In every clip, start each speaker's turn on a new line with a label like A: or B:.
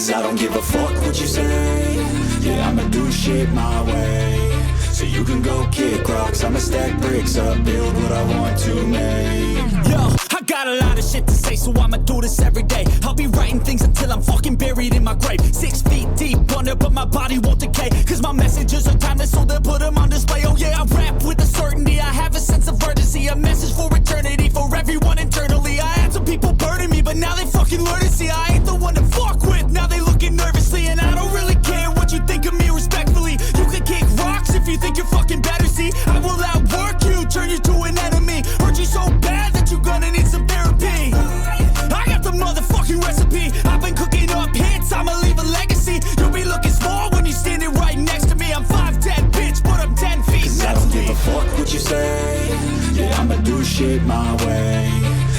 A: Cause I don't give a fuck what you say. Yeah, I'ma do shit my way. So you can go kick rocks, I'ma stack bricks up, build what I want to make.
B: Yo, I got a lot of shit to say, so I'ma do this every day. I'll be writing things until I'm fucking buried in my grave. 6 feet deep under, but my body won't decay. Cause my messages are timeless, so they'll put them on display. Oh yeah, I rap with a certainty, I have a sense of urgency. A message for eternity, for everyone internally. I had some people burning me, but now they fucking learn to see I ain't the one to fuck with, now they looking nervously. And I don't really care what you think of me respectfully. You can kick rocks if you think you're fucking better, see. I will outwork you, turn you to an enemy. Hurt you so bad that you're gonna need some therapy. I got the motherfucking recipe. I've been cooking up hits, I'ma leave a legacy. You'll be looking small when you're standing right next to me. I'm 5'10", bitch, but I'm 10 feet.
A: Cause I don't give a fuck what you say. Yeah, I'ma do shit my way.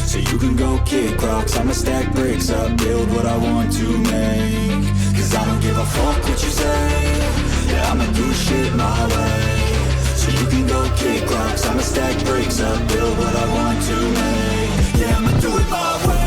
A: So you can go kick rocks, I'ma stack bricks up, build what I want to make. Cause I don't give a fuck what you say. Yeah, I'ma do shit my way. So you can go kick rocks, I'ma stack bricks up, build what I want to make. Yeah, I'ma do it my way.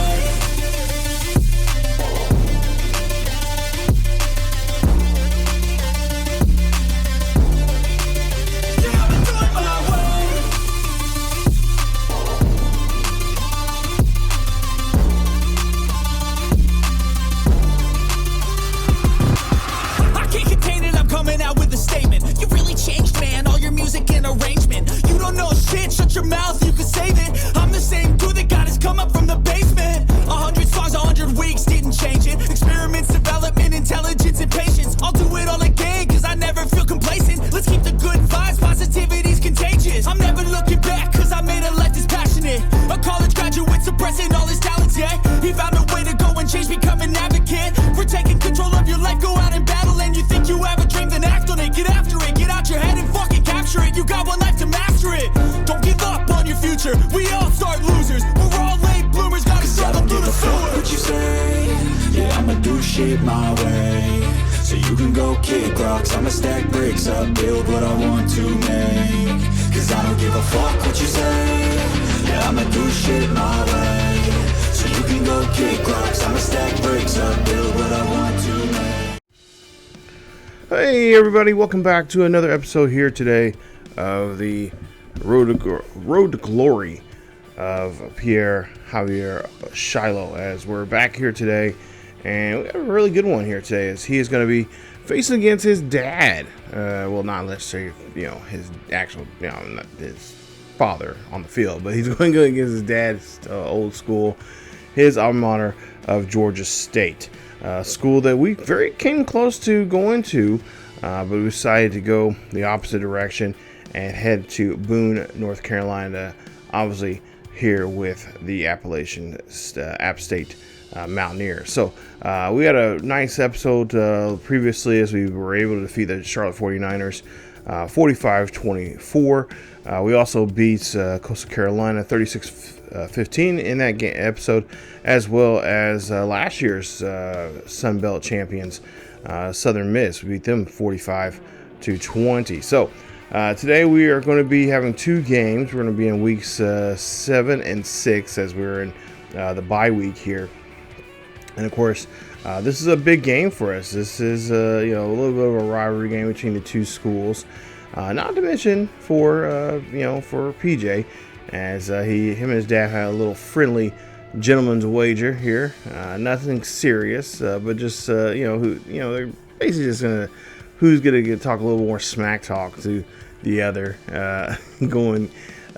B: Shut your mouth, you can save it. I'm the same dude that got his come up from the basement. 100 songs, 100 weeks, didn't change it. Experiments, development, intelligence, and patience. I'll do it all again, cause I never feel complacent. Let's keep the good vibes, positivity's contagious. I'm never looking back, cause I made a life that's passionate. A college graduate suppressing all his talents, yeah. He found a way to go and change, become an advocate. For taking control of your life, go out and battle. And you think you have a dream, then act on it. Get after it, get out your head and fucking capture it. You got one life to master it. Don't give up on your future, we all start losers. We're all late bloomers, gotta struggle through the sewer.
A: What you say? Yeah, I'ma do shit my way. So you can go kick rocks, I'ma stack bricks up, build what I want to make. Cause I don't give a fuck what you say. Yeah, I'ma do shit my way. So you can go kick rocks, I'ma stack bricks up, build what I want to make.
C: Hey everybody, welcome back to another episode here today of the Road to Glory of Pierre-Javier Shilo, as we're back here today, and we have a really good one here today, as he is going to be facing against his dad. Well, not necessarily, his actual, not his father on the field, but he's going to go against his dad's old school, his alma mater of Georgia State, school that we very came close to going to, but we decided to go the opposite direction and head to Boone, North Carolina, obviously here with the Appalachian App State Mountaineers. So we had a nice episode previously, as we were able to defeat the Charlotte 49ers 45-24. We also beat Coastal Carolina 36-15 in that episode, as well as last year's Sun Belt champions, Southern Miss. We beat them 45-20. So today we are going to be having two games. We're going to be in weeks 7 and 6, as we're in the bye week here. And of course, this is a big game for us. This is a little bit of a rivalry game between the two schools. Not to mention for PJ, as him and his dad had a little friendly gentleman's wager here. Nothing serious, but just they're basically just who's gonna talk a little more smack talk to the other going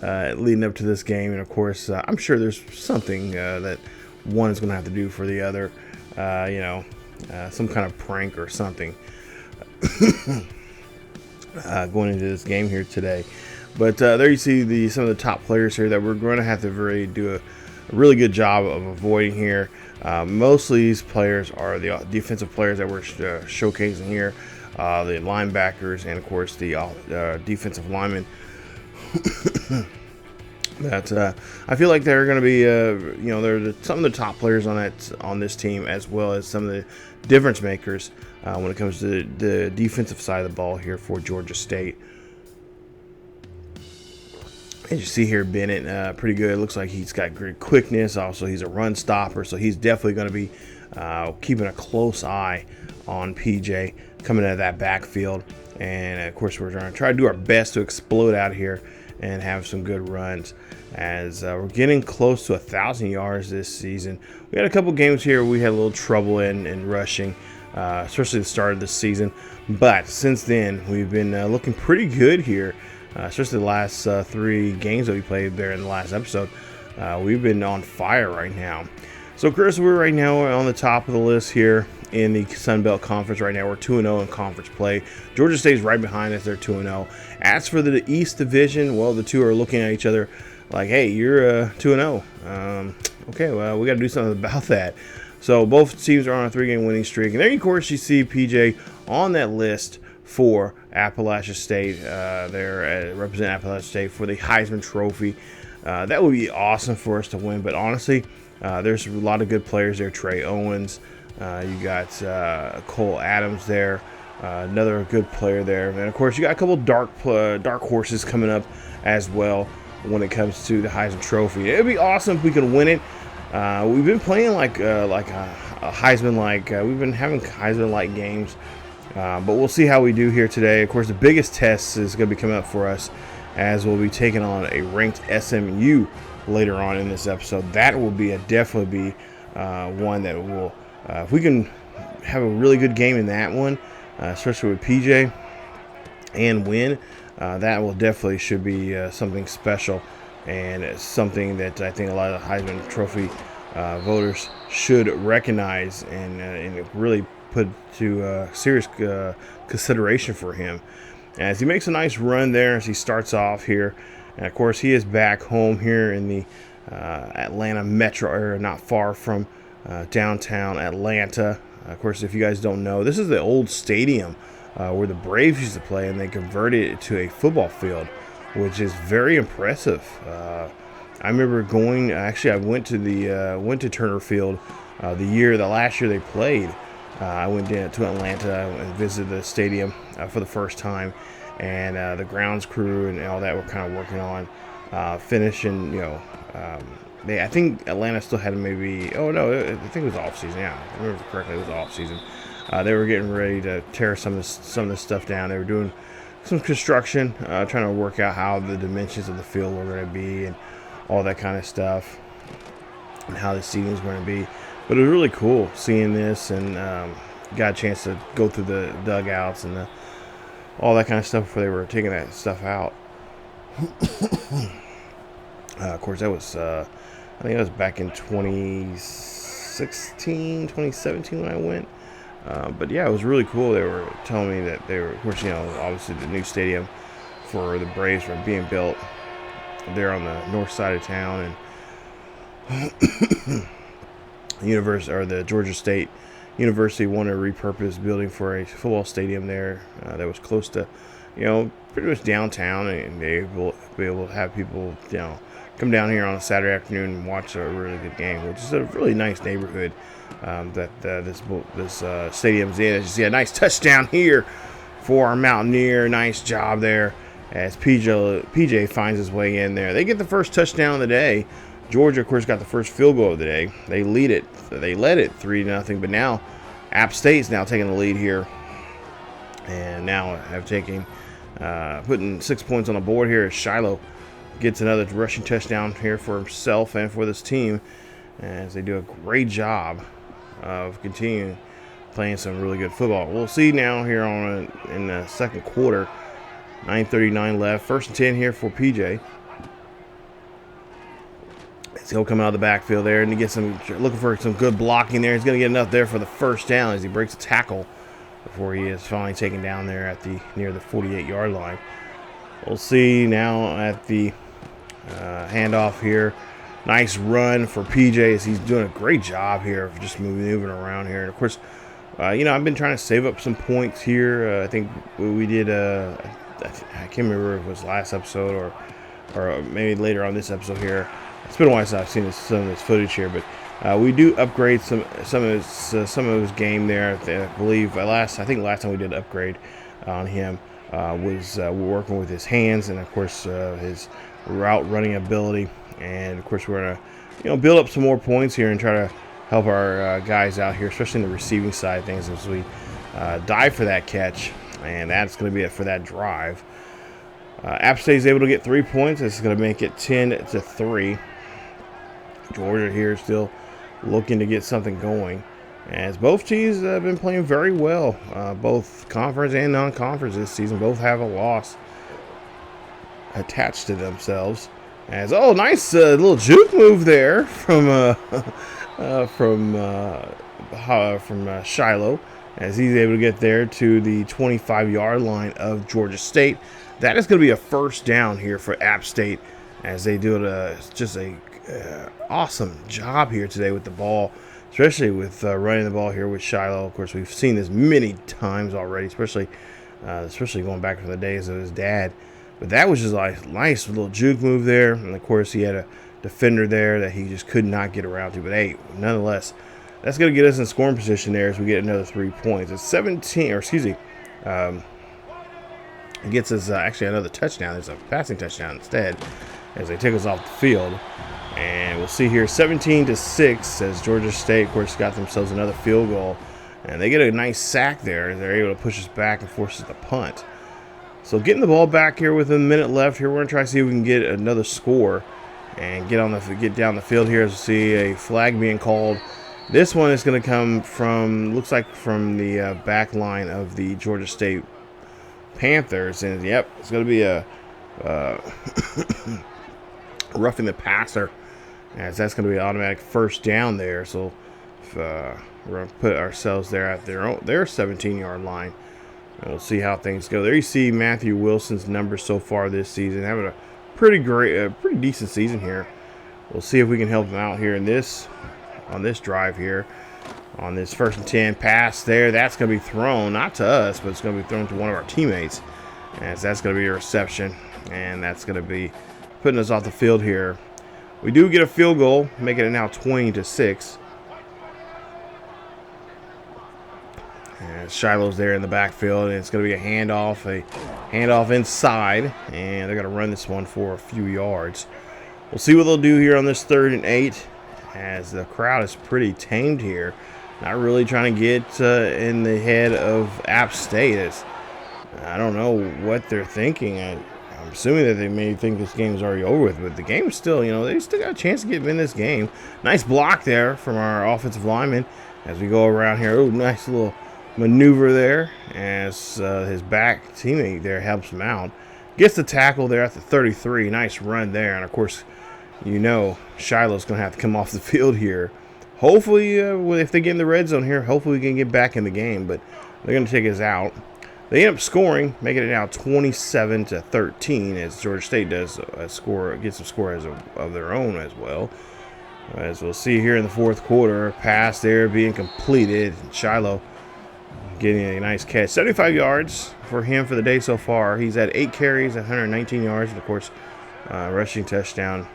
C: leading up to this game. And of course, I'm sure there's something that one is going to have to do for the other, some kind of prank or something going into this game here today. But there you see some of the top players here that we're going to have to really do a really good job of avoiding here. Most of these players are the defensive players that we're showcasing here, the linebackers, and of course the defensive linemen. That I feel like they're going to be, they're some of the top players on this team, as well as some of the difference makers when it comes to the defensive side of the ball here for Georgia State. As you see here, Bennett, pretty good. Looks like he's got great quickness. Also, he's a run stopper, so he's definitely going to be keeping a close eye on PJ coming out of that backfield. And of course, we're going to try to do our best to explode out here and have some good runs, as we're getting close to 1,000 yards this season. We had a couple games here we had a little trouble in rushing, especially the start of the season. But since then, we've been looking pretty good here, especially the last 3 games that we played there in the last episode. We've been on fire right now. So, Chris, we're right now on the top of the list here in the Sun Belt Conference right now. We're 2-0 in conference play. Georgia State's right behind us. They're 2-0. As for the East Division, well, the two are looking at each other like, hey, you're 2-0. Okay, well, we got to do something about that. So both teams are on a 3-game winning streak. And there, of course, you see PJ on that list for Appalachia State. They're represent Appalachia State for the Heisman Trophy. That would be awesome for us to win. But honestly, there's a lot of good players there. Trey Owens. You got Cole Adams there. Another good player there. And, of course, you got a couple dark horses coming up as well when it comes to the Heisman Trophy. It would be awesome if we could win it. We've been playing like a Heisman-like. We've been having Heisman-like games. But we'll see how we do here today. Of course, the biggest test is going to be coming up for us, as we'll be taking on a ranked SMU later on in this episode. That will be definitely be one that will, if we can have a really good game in that one, especially with PJ, and win, that will definitely should be something special, and it's something that I think a lot of the Heisman Trophy voters should recognize and really put to serious consideration for him, as he makes a nice run there as he starts off here. And of course, he is back home here in the Atlanta metro area, not far from downtown Atlanta. Of course, if you guys don't know, this is the old stadium where the Braves used to play, and they converted it to a football field, which is very impressive. I remember going. Actually, I went to Turner Field the last year they played. I went down to Atlanta and visited the stadium for the first time, and the grounds crew and all that were kind of working on finishing. I think Atlanta still had maybe. Oh no, I think it was off season. Yeah, I remember correctly, it was off season. They were getting ready to tear some of this stuff down. They were doing some construction, trying to work out how the dimensions of the field were going to be and all that kind of stuff, and how the seating was going to be. But it was really cool seeing this, and got a chance to go through the dugouts and all that kind of stuff before they were taking that stuff out. Of course, that was, I think that was back in 2016, 2017 when I went. But yeah, it was really cool. They were telling me that they were, of course, obviously the new stadium for the Braves were being built there on the north side of town, and the Georgia State University wanted to repurpose the building for a football stadium there that was close to, pretty much downtown, and they will be able to have people, come down here on a Saturday afternoon and watch a really good game, which is a really nice neighborhood that this stadium's in. As you see, a nice touchdown here for our Mountaineer. Nice job there as PJ finds his way in there. They get the first touchdown of the day. Georgia, of course, got the first field goal of the day. They led it 3-0, but now App State's now taking the lead here, and now have taken putting 6 points on the board here as Shilo gets another rushing touchdown here for himself and for this team, as they do a great job of continuing playing some really good football. We'll see now here in the second quarter. 9:39 left. 1st and 10 here for PJ. He'll come out of the backfield there and get looking for some good blocking there. He's going to get enough there for the first down as he breaks a tackle before he is finally taken down there near the 48-yard line. We'll see now at the handoff here. Nice run for PJ as he's doing a great job here of just moving around here. And of course, I've been trying to save up some points here. I think we did. I can't remember if it was last episode or maybe later on this episode here. It's been a while since I've seen some of this footage here, but we do upgrade some of his game there. I believe last time we did upgrade on him was we're working with his hands and of course his route running ability, and of course we're gonna build up some more points here and try to help our guys out here, especially in the receiving side of things, as we dive for that catch. And that's going to be it for that drive. App State is able to get 3 points. This is going to make it 10-3. Georgia here still looking to get something going, as both teams have been playing very well, both conference and non-conference this season. Both have a loss attached to themselves. As nice little juke move there from Shilo, as he's able to get there to the 25-yard line of Georgia State. That is going to be a first down here for App State, as they do just a awesome job here today with the ball, especially with running the ball here with Shilo. Of course, we've seen this many times already, especially going back from the days of his dad. But that was just like nice little juke move there, and of course he had a defender there that he just could not get around to. But hey, nonetheless, that's going to get us in scoring position there as we get another 3 points. It's 17, or excuse me, it gets us actually another touchdown. There's a passing touchdown instead, as they take us off the field. And we'll see here 17-6 as Georgia State, of course, got themselves another field goal. And they get a nice sack there. They're able to push us back and force us to punt. So getting the ball back here with a minute left here, we're going to try to see if we can get another score and get down the field here as we see a flag being called. This one is going to come from, looks like from the back line of the Georgia State Panthers. And yep, it's going to be a roughing the passer, as that's going to be an automatic first down there. So we're going to put ourselves there at their 17-yard line, and we'll see how things go. There you see Matthew Wilson's numbers so far this season, having a pretty decent season here. We'll see if we can help him out here on this drive here, on this 1st and 10 pass there. That's going to be thrown, not to us, but it's going to be thrown to one of our teammates, as that's going to be a reception, and that's going to be putting us off the field here. We do get a field goal, making it now 20-6. And Shiloh's there in the backfield, and it's going to be a handoff inside, and they're going to run this one for a few yards. We'll see what they'll do here on this 3rd and 8, as the crowd is pretty tamed here. Not really trying to get in the head of App State. I don't know what they're thinking. I'm assuming that they may think this game is already over with, but the game is still, they still got a chance to get in this game. Nice block there from our offensive lineman as we go around here. Oh, nice little maneuver there as his back teammate there helps him out. Gets the tackle there at the 33. Nice run there. And, of course, Shiloh's going to have to come off the field here. Hopefully, if they get in the red zone here, hopefully we can get back in the game, but they're going to take us out. They end up scoring, making it now 27-13, as Georgia State gets a score of their own as well. As we'll see here in the 4th quarter, pass there being completed. Shilo getting a nice catch. 75 yards for him for the day so far. He's had 8 carries, 119 yards, and of course, rushing touchdown.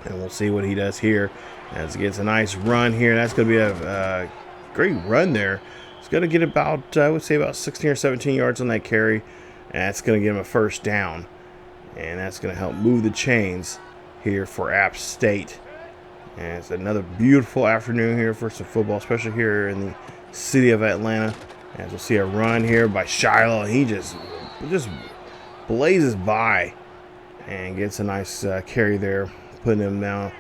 C: And we'll see what he does here as he gets a nice run here. That's going to be a great run there. It's going to get about, I would say, about 16 or 17 yards on that carry. And that's going to give him a first down. And that's going to help move the chains here for App State. And it's another beautiful afternoon here for some football, especially here in the city of Atlanta. As we'll see a run here by Shilo. He just blazes by and gets a nice carry there, putting him now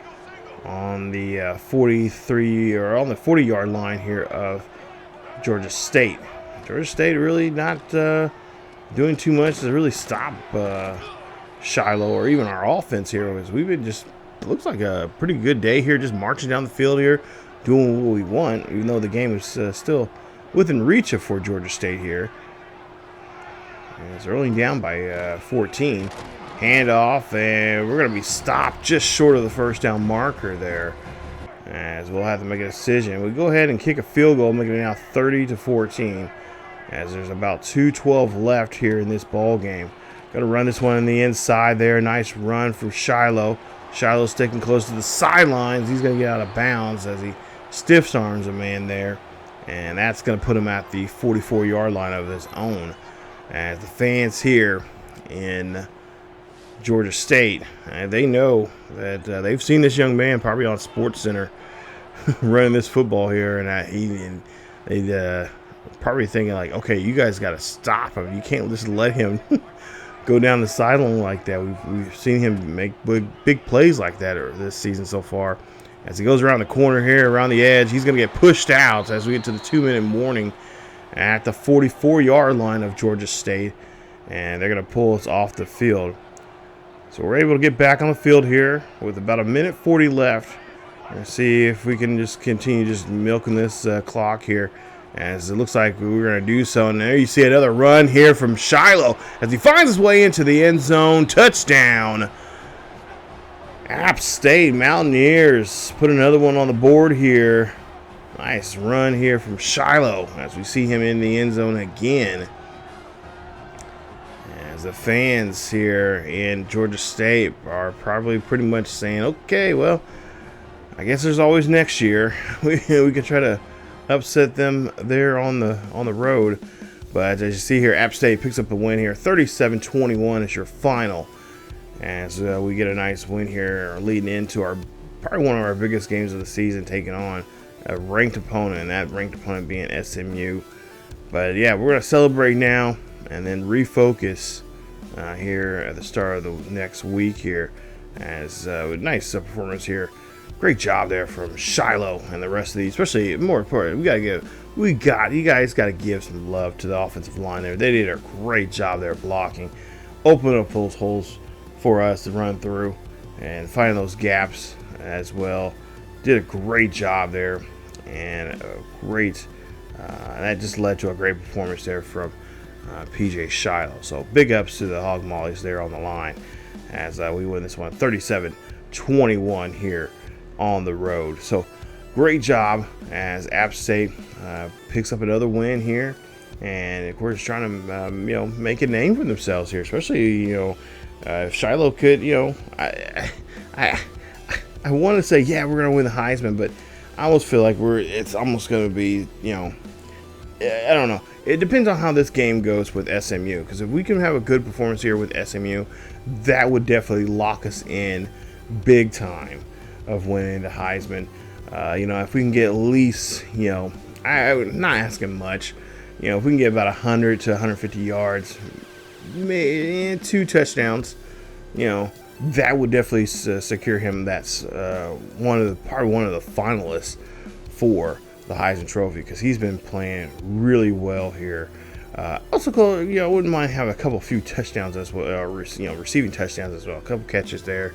C: on the 43 or on the 40-yard line here of Georgia State. Georgia State really not doing too much to really stop Shilo or even our offense here, because we've been just, it looks like a pretty good day here, just marching down the field here, doing what we want, even though the game is still within reach of for Georgia State here. And it's early down by 14. Handoff, and we're going to be stopped just short of the first down marker there, as we'll have to make a decision. We go ahead and kick a field goal, making it now 30-14, as there's about 2:12 left here in this ball game. Going to run this one on the inside there. Nice run from Shilo. Shilo's sticking close to the sidelines. He's going to get out of bounds as he stiff arms a man there, and that's going to put him at the 44-yard line of his own. As the fans here in Georgia State, they know that they've seen this young man probably on SportsCenter running this football here, and they probably thinking like, okay, you guys got to stop him. You can't just let him go down the sideline like that. We've seen him make big plays like that this season so far. As he goes around the corner here, around the edge, he's going to get pushed out as we get to the 2-minute warning at the 44-yard line of Georgia State. And they're going to pull us off the field. So we're able to get back on the field here with about 1:40 left. And see if we can just continue just milking this clock here, as it looks like we're going to do so. And there you see another run here from Shilo as he finds his way into the end zone. Touchdown. App State Mountaineers put another one on the board here. Nice run here from Shilo as we see him in the end zone again. As the fans here in Georgia State are probably pretty much saying, okay, well, I guess there's always next year. We can try to upset them there on the road. But as you see here, App State picks up the win here. 37-21 is your final. As we get a nice win here, leading into probably one of our biggest games of the season, taking on a ranked opponent, and that ranked opponent being SMU. But yeah, we're going to celebrate now and then refocus here at the start of the next week here. As nice performance here. Great job there from Shilo and the rest of these, especially more important. You guys got to give some love to the offensive line there. They did a great job there blocking, opening up those holes for us to run through and finding those gaps as well. Did a great job there, and that just led to a great performance there from PJ Shilo. So big ups to the Hog Mollies there on the line as we win this one 37-21 here on the road. So great job as App State picks up another win here, and of course trying to make a name for themselves here, especially if Shilo could, I want to say yeah, we're gonna win the Heisman, but I almost feel like it's almost gonna be I don't know. It depends on how this game goes with SMU, because if we can have a good performance here with SMU, that would definitely lock us in big time of winning the Heisman. If we can get at least, I'm not asking much, if we can get about 100 to 150 yards, maybe 2 touchdowns, that would definitely secure him. That's one of the finalists for the Heisman Trophy, because he's been playing really well here. Also, wouldn't mind having a few touchdowns as well, receiving touchdowns as well. A couple catches there,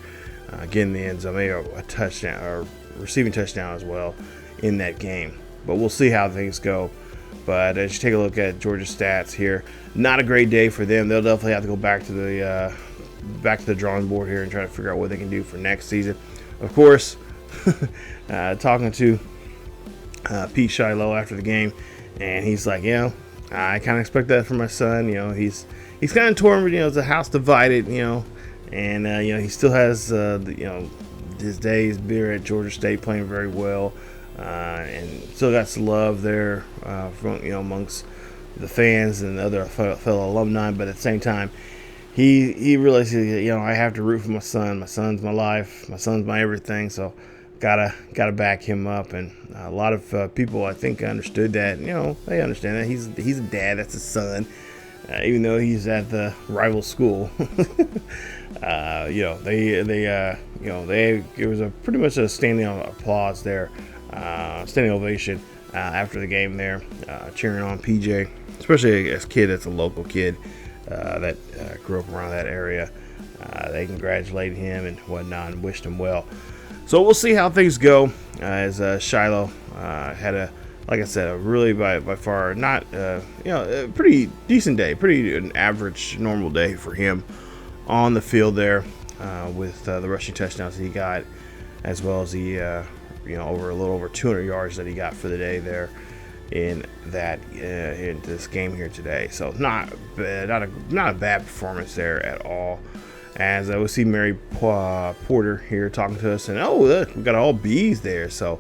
C: getting the end zone, maybe a touchdown or receiving touchdown as well in that game. But we'll see how things go. But as you take a look at Georgia's stats here, not a great day for them. They'll definitely have to go back to the drawing board here and try to figure out what they can do for next season. Of course, talking to Pete Shilo after the game, and he's like, I kind of expect that from my son. He's kind of torn, but it's a house divided, and he still has his days there at Georgia State playing very well, and still got some love there from amongst the fans and other fellow alumni. But at the same time, he realizes I have to root for my son. My son's my life. My son's my everything. So gotta back him up. And a lot of people, I think, understood that. They understand that he's a dad. That's his son. Even though he's at the rival school, it was pretty much a standing applause there, standing ovation after the game there, cheering on PJ, especially as a kid that's a local kid that grew up around that area. They congratulated him and whatnot and wished him well. So we'll see how things go as Shilo had like I said, a really by far not a pretty decent day, an average normal day for him on the field there with the rushing touchdowns that he got, as well as the over a little over 200 yards that he got for the day there in this game here today. So not a bad performance there at all. As we see Mary Porter here talking to us, and look, we got all B's there, so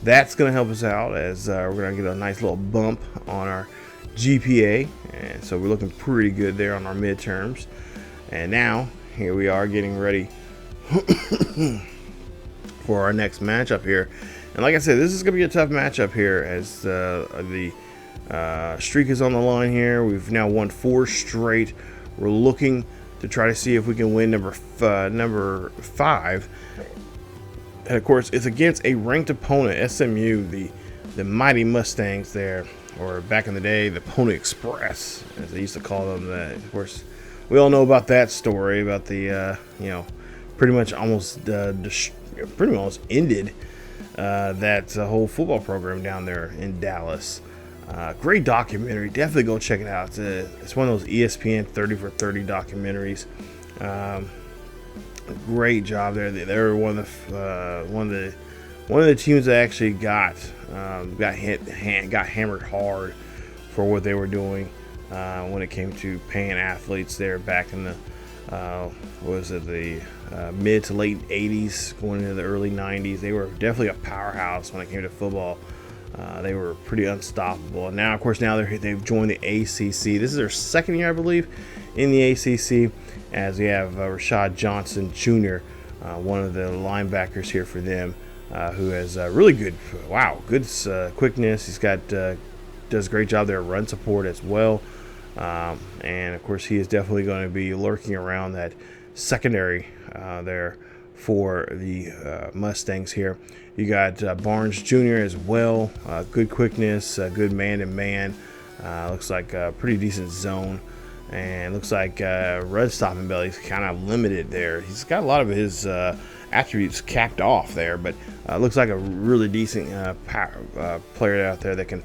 C: that's going to help us out as we're going to get a nice little bump on our GPA, and so we're looking pretty good there on our midterms. And now here we are getting ready for our next matchup here And like I said, this is going to be a tough matchup here as the streak is on the line here. We've now won 4 straight. We're looking to try to see if we can win number 5. And of course, it's against a ranked opponent, SMU, the Mighty Mustangs there, or back in the day, the Pony Express, as they used to call them. Of course, we all know about that story about the pretty much almost ended that whole football program down there in Dallas. Great documentary. Definitely go check it out. It's one of those ESPN 30 for 30 documentaries. Great job there. They were one of the teams that actually got hammered hard for what they were doing when it came to paying athletes there back in the mid to late 80s, going into the early 90s. They were definitely a powerhouse when it came to football. They were pretty unstoppable. And now, of course, they've joined the ACC. This is their second year, I believe, in the ACC, as we have Rashad Johnson Jr., one of the linebackers here for them, who has really good quickness. He's got does a great job there at run support as well. And, of course, he is definitely going to be lurking around that secondary there for the Mustangs here. You got Barnes Jr. as well. Good quickness, good man-to-man. Looks like a pretty decent zone. And looks like run stopping ability is kind of limited there. He's got a lot of his attributes capped off there, but looks like a really decent player out there that can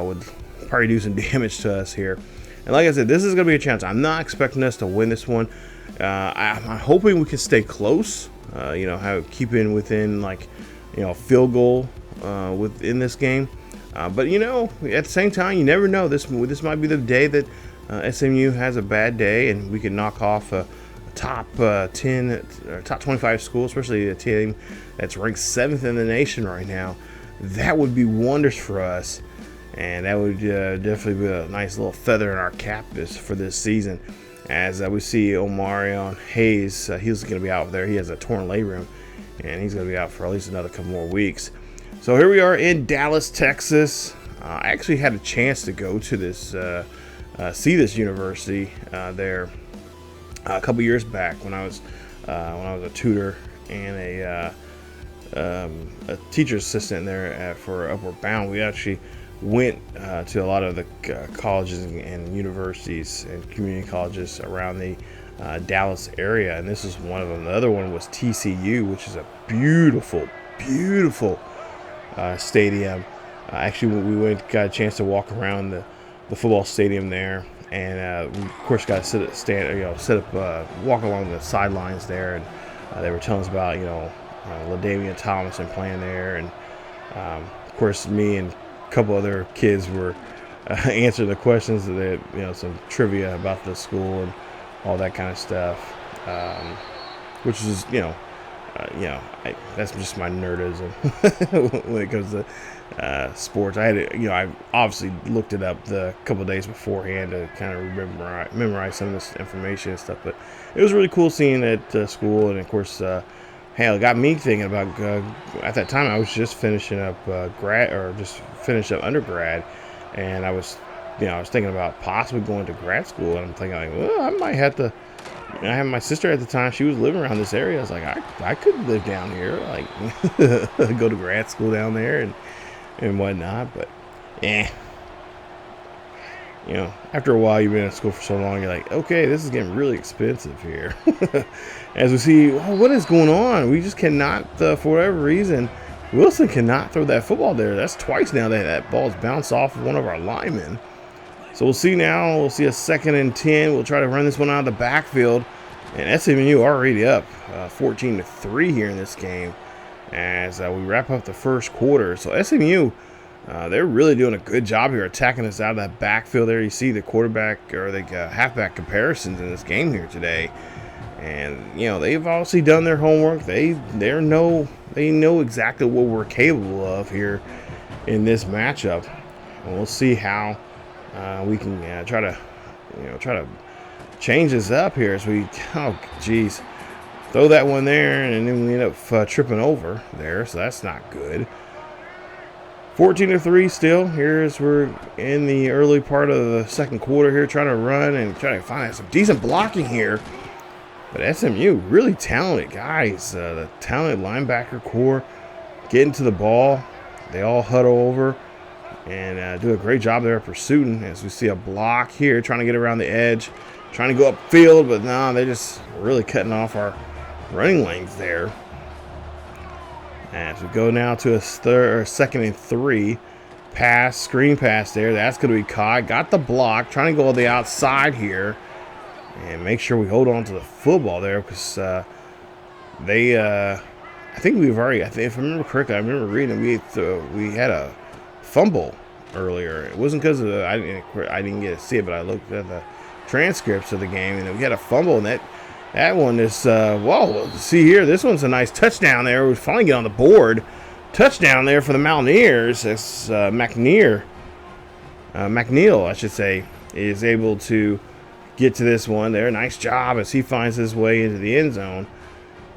C: would probably do some damage to us here. And like I said, this is going to be a chance. I'm not expecting us to win this one. I'm hoping we can stay close. Keeping within field goal within this game. But at the same time, you never know. This might be the day that SMU has a bad day, and we can knock off a top 10 or top 25 school, especially a team that's ranked 7th in the nation right now. That would be wonders for us, and that would definitely be a nice little feather in our cap for this season. As we see Omarion Hayes, he's going to be out there. He has a torn labrum, and he's going to be out for at least another couple more weeks. So here we are in Dallas, Texas. I actually had a chance to go to this, see this university there a couple years back when I was a tutor and a teacher's assistant there for Upward Bound. We actually went to a lot of the colleges and universities and community colleges around the Dallas area, and this is one of them. The other one was TCU, which is a beautiful stadium. Actually, we got a chance to walk around the football stadium there, and of course got to walk along the sidelines there, and they were telling us about LaDainian Tomlinson playing there, and of course me and a couple other kids were answering the questions that some trivia about the school and all that kind of stuff, which is that's just my nerdism when it comes to sports. I obviously looked it up the couple of days beforehand to kind of memorize some of this information and stuff, but it was really cool seeing that school. And of course, it got me thinking about at that time I was just finishing up undergrad, and I was thinking about possibly going to grad school, and I'm thinking I might have to. I have my sister at the time. She was living around this area. I was like, I could live down here, go to grad school down there and whatnot. But after a while, you've been at school for so long, you're like, okay, this is getting really expensive here. As we see, what is going on? We just cannot, for whatever reason, Wilson cannot throw that football there. That's twice now that ball's bounced off of one of our linemen. So we'll see now. We'll see a 2nd and 10. We'll try to run this one out of the backfield. And SMU already up 14-3 here in this game as we wrap up the first quarter. So SMU, they're really doing a good job here attacking us out of that backfield there. You see the quarterback or the halfback comparisons in this game here today. And, they've obviously done their homework. They know exactly what we're capable of here in this matchup. And we'll see how we can try to change this up here as we, throw that one there, and then we end up tripping over there, so that's not good. 14-3 still. Here's we're in the early part of the second quarter here, trying to run and trying to find some decent blocking here. But SMU, really talented guys. The talented linebacker core getting to the ball. They all huddle over and do a great job there pursuing. As we see a block here, trying to get around the edge, trying to go upfield, but no, they're just really cutting off our running lanes there. As we go now to a second and 3. Pass, screen pass there. That's going to be caught. Got the block. Trying to go on the outside here. And make sure we hold on to the football there because I think we've already, if I remember correctly, I remember reading we had a fumble earlier. It wasn't because I didn't get to see it, but I looked at the transcripts of the game, and we had a fumble, and that one is, whoa, see here, this one's a nice touchdown there. We finally get on the board. Touchdown there for the Mountaineers. It's McNeil, I should say, is able to get to this one there. Nice job as he finds his way into the end zone.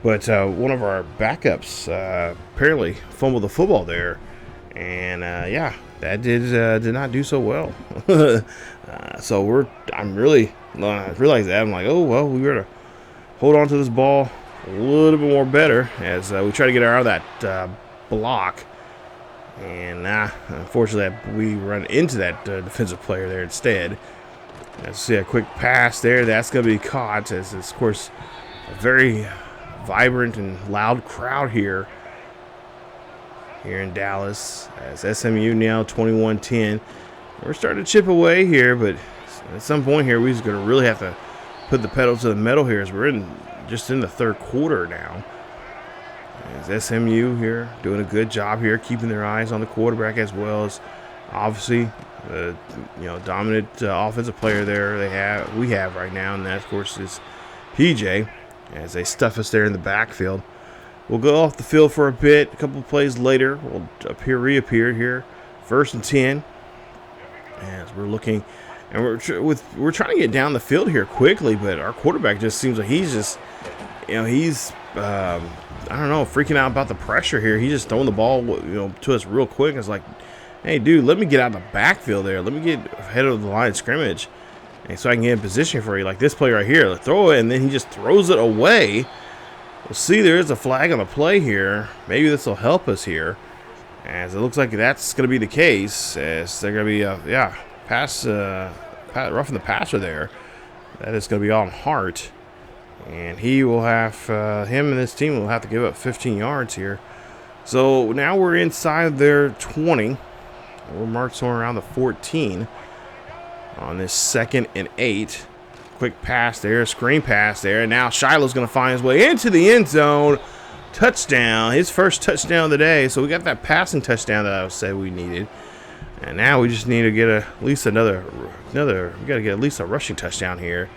C: But one of our backups apparently fumbled the football there. And, yeah, that did not do so well. So I'm really, I realized that. I'm like, oh, well, we better hold on to this ball a little bit more better as we try to get out of that block. And unfortunately, we run into that defensive player there instead. Let's see a quick pass there. That's going to be caught as it's, of course, a very vibrant and loud crowd here in Dallas. As SMU now 21-10. We're starting to chip away here, but at some point here, we're just going to really have to put the pedal to the metal here as we're just in the third quarter now. As SMU here doing a good job here, keeping their eyes on the quarterback as well as obviously dominant offensive player there we have right now, and that of course is PJ. As they stuff us there in the backfield, we'll go off the field for a bit. A couple of plays later, we'll reappear here, 1st and 10. As we're looking, and we're trying to get down the field here quickly, but our quarterback just seems like he's just, he's I don't know, freaking out about the pressure here. He's just throwing the ball, to us real quick. It's like, hey, dude, let me get out of the backfield there. Let me get ahead of the line of scrimmage, and so I can get in position for you. Like this play right here, throw it, and then he just throws it away. We'll see. There is a flag on the play here. Maybe this will help us here, as it looks like that's going to be the case. As they're going to be, roughing the passer there. That is going to be on Hart. And he will have, him and his team will have to give up 15 yards here. So now we're inside their 20. We're marked somewhere around the 14 on this 2nd and 8. Quick pass there, screen pass there. And now Shilo's going to find his way into the end zone. Touchdown, his first touchdown of the day. So we got that passing touchdown that I said we needed. And now we just need to get at least we got to get at least a rushing touchdown here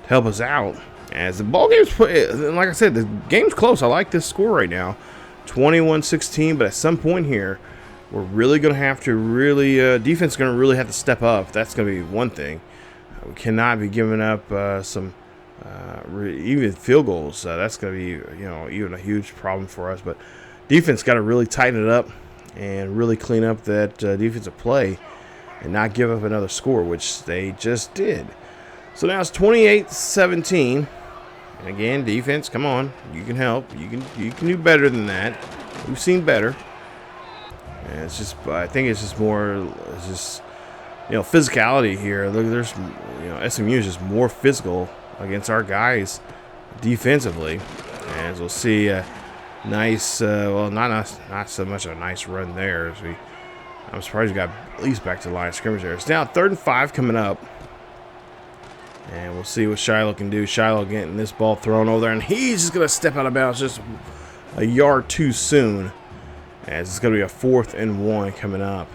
C: to help us out. As the ball game's, like I said, the game's close. I like this score right now, 21-16. But at some point here, we're really going to have to defense is going to really have to step up. That's going to be one thing. We cannot be giving up even field goals. That's going to be, even a huge problem for us. But defense got to really tighten it up and really clean up that defensive play and not give up another score, which they just did. So now it's 28-17. And again, defense, come on. You can help. You can do better than that. We've seen better. And it's just, I think it's just more, physicality here. Look, there's, SMU is just more physical against our guys defensively. As we'll see a nice, not so much a nice run there. I'm surprised we got at least back to the line of scrimmage there. It's now 3rd and 5 coming up. And we'll see what Shilo can do. Shilo getting this ball thrown over there. And he's just going to step out of bounds just a yard too soon. As it's going to be a 4th and 1 coming up.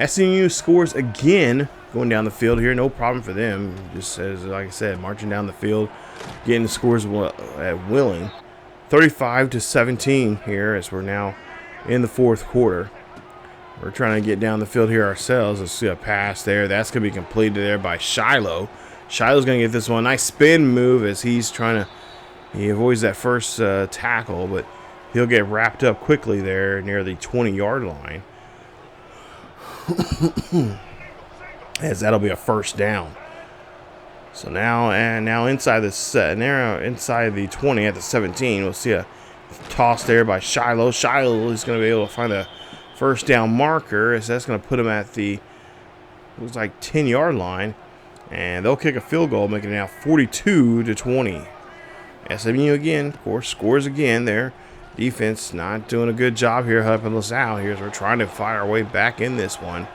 C: SMU scores again going down the field here. No problem for them. Just as, like I said, marching down the field. Getting the scores at willing. 35-17 here as we're now in the 4th quarter. We're trying to get down the field here ourselves. Let's see a pass there. That's going to be completed there by Shilo. Shilo's going to get this one. Nice spin move as he's trying to He avoids that first tackle, but he'll get wrapped up quickly there near the 20-yard line. As that'll be a first down. So now inside inside the 20 at the 17, we'll see a toss there by Shilo. Shilo is going to be able to find a first down marker, as that's going to put him at the, looks like, 10-yard line, and they'll kick a field goal, making it now 42-20. SMU again, of course, scores again. Their defense not doing a good job here, helping us out here as we're trying to fight our way back in this one.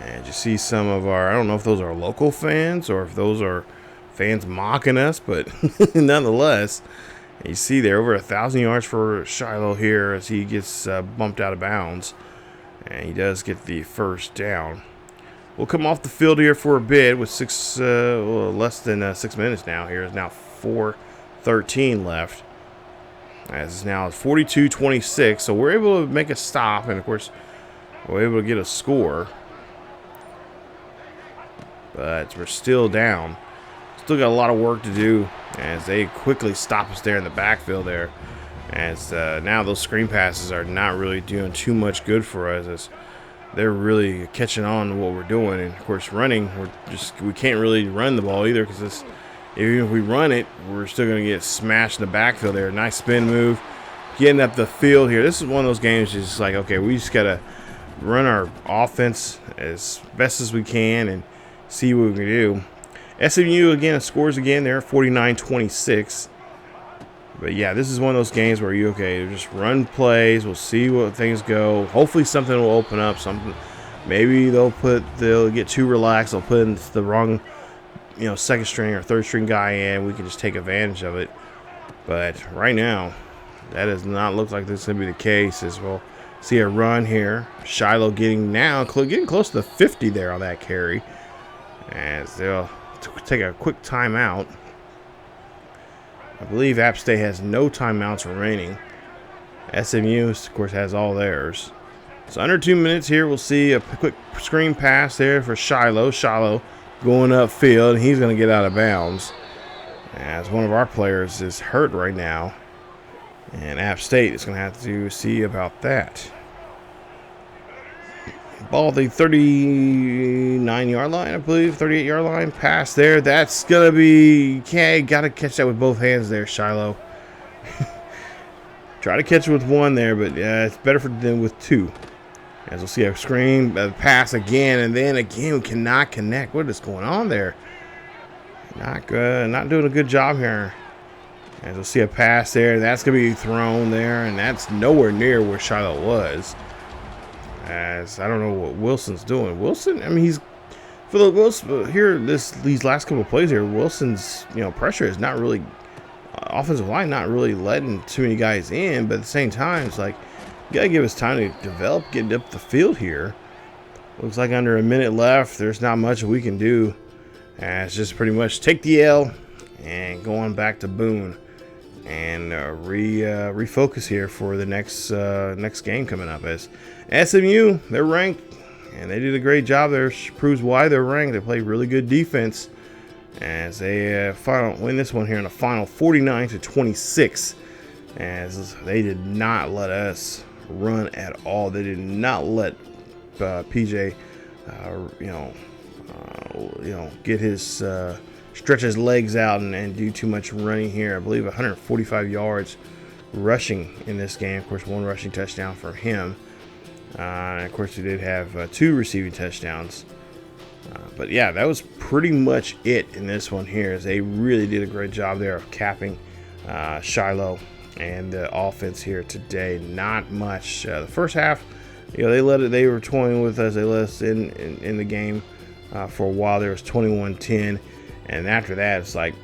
C: And you see some of our, I don't know if those are local fans or if those are fans mocking us, but nonetheless, you see there over 1,000 yards for Shilo here as he gets bumped out of bounds, and he does get the first down. We'll come off the field here for a bit with less than 6 minutes now. Here is now 4:13 left. As now it's 42-26, so we're able to make a stop, and of course we're able to get a score. But we're still down. Still got a lot of work to do as they quickly stop us there in the backfield there. As now those screen passes are not really doing too much good for us, as they're really catching on to what we're doing. And of course running, we can't really run the ball either, because even if we run it, we're still going to get smashed in the backfield there. Nice spin move, getting up the field here. This is one of those games just like, okay, we just got to run our offense as best as we can and see what we can do. SMU again scores again there, 49-26. But yeah, this is one of those games where you just run plays. We'll see what things go. Hopefully something will open up. Something, maybe they'll get too relaxed. They'll put in the wrong, second string or third string guy in. We can just take advantage of it. But right now, that does not look like this is going to be the case. As we'll see a run here. Shilo getting close to the 50 there on that carry. As they'll take a quick timeout. I believe App State has no timeouts remaining. SMU, of course, has all theirs. So under 2 minutes here, we'll see a quick screen pass there for Shilo. Shilo going upfield, and he's going to get out of bounds, as one of our players is hurt right now. And App State is going to have to see about that. Ball at the 39-yard line, I believe, 38-yard line. Pass there. That's going to be, got to catch that with both hands there, Shilo. Try to catch it with one there, but it's better than with two. As we'll see a screen, pass again, and then again we cannot connect. What is going on there? Not good. Not doing a good job here. As we'll see a pass there, that's going to be thrown there, and that's nowhere near where Shilo was. As I don't know what Wilson's doing. Wilson, I mean, he's for the Wilson here. These last couple of plays here, Wilson's pressure is not really, offensive line not really letting too many guys in. But at the same time, it's like you gotta give us time to develop, getting up the field here. Looks like under a minute left. There's not much we can do. It's just pretty much take the L and go on back to Boone and refocus here for the next game coming up. As SMU, they're ranked, and they did a great job there. Proves why they're ranked. They play really good defense as they win this one here in the final 49-26. As they did not let us run at all. They did not let PJ, get his stretch his legs out and do too much running here. I believe 145 yards rushing in this game. Of course, one rushing touchdown for him. And of course, we did have 2 receiving touchdowns. But yeah, that was pretty much it in this one here. As they really did a great job there of capping Shilo and the offense here today. Not much. The first half, they were toying with us. They let us in the game for a while. There was 21-10. And after that, it's like,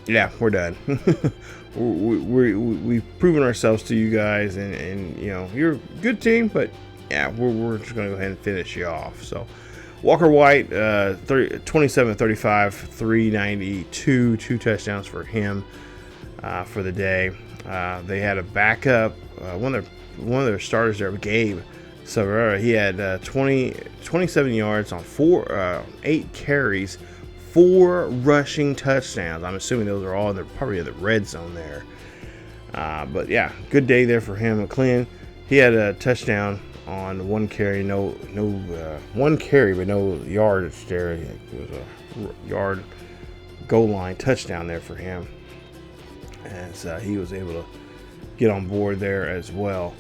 C: yeah, we're done. We've proven ourselves to you guys, and you're a good team, but yeah, we're just going to go ahead and finish you off. So Walker White, 27-35, 392, 2 touchdowns for him for the day. They had a backup, one of their starters there, Gabe Savera. He had 27 yards on 8 carries, 4 rushing touchdowns. I'm assuming those are all probably in the red zone there. But yeah, good day there for him. McLean, he had a touchdown on 1 carry, no 1 carry, but no yardage there. It was a yard goal line touchdown there for him, as he was able to get on board there as well.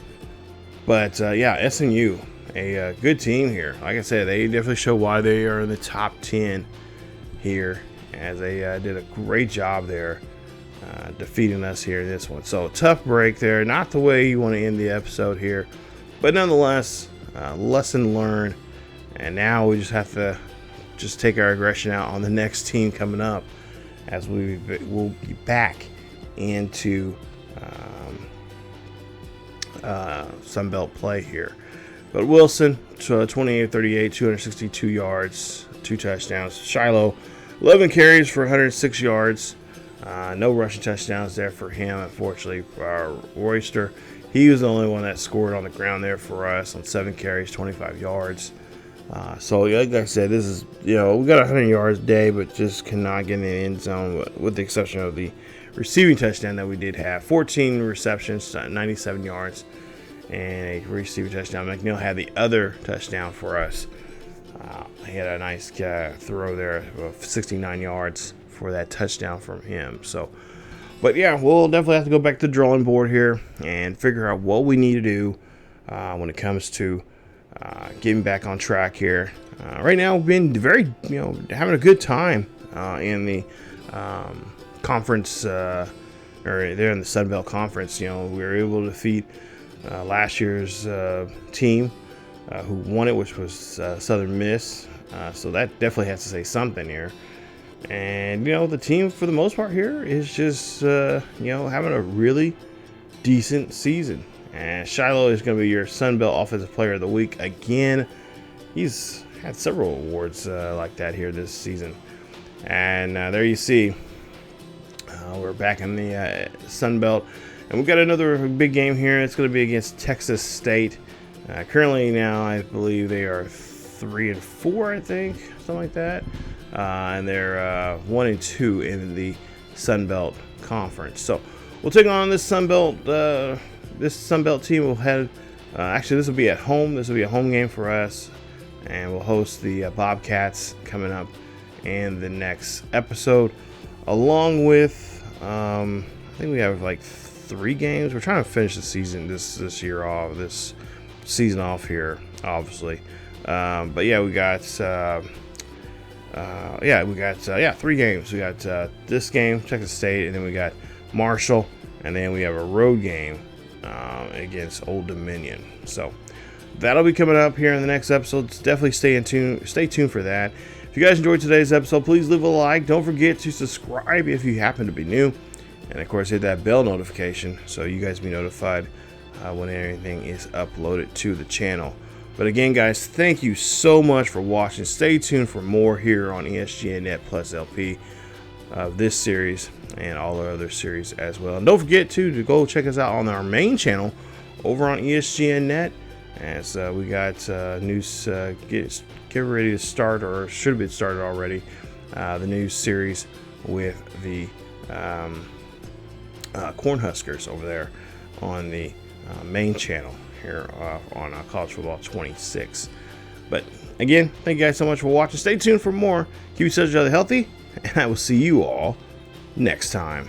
C: But yeah, SMU, a good team here. Like I said, they definitely show why they are in the top 10 here, as they did a great job there defeating us here in this one. So tough break there, not the way you want to end the episode here, but nonetheless, lesson learned. And now we just have to take our aggression out on the next team coming up, as we'll be back into Sunbelt play here. But Wilson, 28-38, 262 yards, 2 touchdowns. Shilo, 11 carries for 106 yards. No rushing touchdowns there for him, unfortunately. Royster, he was the only one that scored on the ground there for us on 7 carries, 25 yards. So, like I said, this is, we got 100 yards a day, but just cannot get in the end zone, with the exception of the receiving touchdown that we did have. 14 receptions, 97 yards, and a receiving touchdown. McNeil had the other touchdown for us. He had a nice throw there of 69 yards for that touchdown from him. So, but yeah, we'll definitely have to go back to the drawing board here and figure out what we need to do when it comes to getting back on track here. Right now, we've been very, having a good time in the conference, or there in the Sun Belt Conference. We were able to defeat last year's team who won it, which was Southern Miss. So that definitely has to say something here. And, the team for the most part here is just, having a really decent season. And Shilo is going to be your Sun Belt Offensive Player of the Week again. He's had several awards like that here this season. And there you see, we're back in the Sun Belt. And we've got another big game here. It's going to be against Texas State. Currently now, I believe they are 3-4, I think, something like that. And they're 1-2 in the Sun Belt Conference. So we'll take on this Sun Belt team. We'll head. Actually, this will be at home. This will be a home game for us, and we'll host the Bobcats coming up in the next episode, along with I think we have like 3 games. We're trying to finish the season this season off here, obviously. But yeah, we got 3 games. We got this game, Texas State, and then we got Marshall, and then we have a road game against Old Dominion. So that'll be coming up here in the next episode. Definitely stay tuned for that. If you guys enjoyed today's episode, please leave a like. Don't forget to subscribe if you happen to be new, and of course hit that bell notification so you guys be notified when anything is uploaded to the channel. But again, guys, thank you so much for watching. Stay tuned for more here on ESGNet Plus LP of this series and all our other series as well. And don't forget to go check us out on our main channel over on ESGNet, as we got news get ready to start, or should have been started already, the new series with the Cornhuskers over there on the main channel here on College Football 26. But again, thank you guys so much for watching. Stay tuned for more. Keep yourselves healthy, and I will see you all next time.